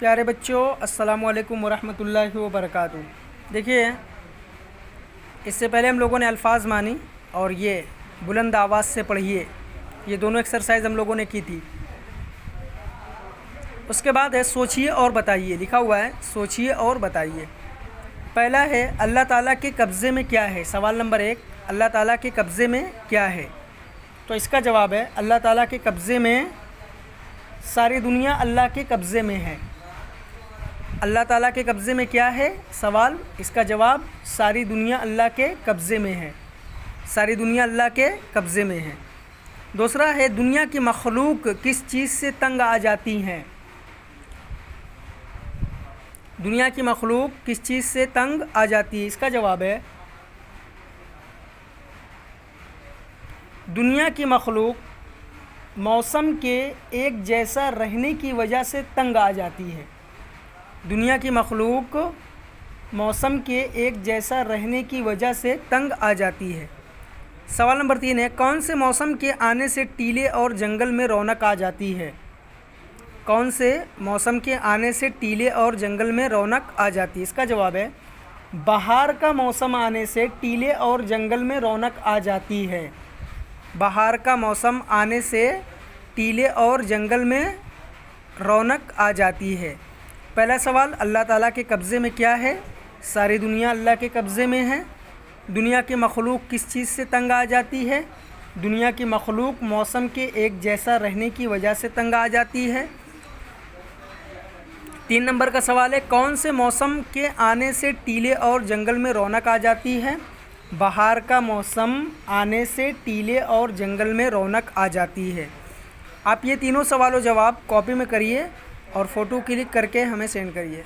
پیارے بچوں، السلام علیکم ورحمۃ اللہ وبرکاتہ۔ دیکھیے، اس سے پہلے ہم لوگوں نے الفاظ مانی اور یہ بلند آواز سے پڑھیے، یہ دونوں ایکسرسائز ہم لوگوں نے کی تھی۔ اس کے بعد ہے سوچیے اور بتائیے، لکھا ہوا ہے سوچیے اور بتائیے۔ پہلا ہے اللہ تعالیٰ کے قبضے میں کیا ہے؟ سوال نمبر 1، اللہ تعالیٰ کے قبضے میں کیا ہے؟ تو اس کا جواب ہے اللہ تعالیٰ کے قبضے میں ساری دنیا اللہ کے قبضے میں ہے۔ اللہ تعالیٰ کے قبضے میں کیا ہے؟ سوال، اس کا جواب ساری دنیا اللہ کے قبضے میں ہے، ساری دنیا اللہ کے قبضے میں ہے۔ دوسرا ہے دنیا کی مخلوق کس چیز سے تنگ آ جاتی ہیں؟ دنیا کی مخلوق کس چیز سے تنگ آ جاتی ہے؟ اس کا جواب ہے دنیا کی مخلوق موسم کے ایک جیسا رہنے کی وجہ سے تنگ آ جاتی ہے۔ دنیا کی مخلوق موسم کے ایک جیسا رہنے کی وجہ سے تنگ آ جاتی ہے۔ سوال نمبر 3 ہے کون سے موسم کے آنے سے ٹیلے اور جنگل میں رونق آ جاتی ہے؟ کون سے موسم کے آنے سے ٹیلے اور جنگل میں رونق آ جاتی ہے؟ اس کا جواب ہے بہار کا موسم آنے سے ٹیلے اور جنگل میں رونق آ جاتی ہے۔ بہار کا موسم آنے سے ٹیلے اور جنگل میں رونق آ جاتی ہے۔ پہلا سوال اللہ تعالیٰ کے قبضے میں کیا ہے؟ ساری دنیا اللہ کے قبضے میں ہے۔ دنیا کی مخلوق کس چیز سے تنگ آ جاتی ہے؟ دنیا کی مخلوق موسم کے ایک جیسا رہنے کی وجہ سے تنگ آ جاتی ہے۔ 3 نمبر کا سوال ہے کون سے موسم کے آنے سے ٹیلے اور جنگل میں رونق آ جاتی ہے؟ بہار کا موسم آنے سے ٹیلے اور جنگل میں رونق آ جاتی ہے۔ آپ یہ تینوں سوال و جواب کاپی میں کریے اور فوٹو کلک کر کے ہمیں سینڈ کریے۔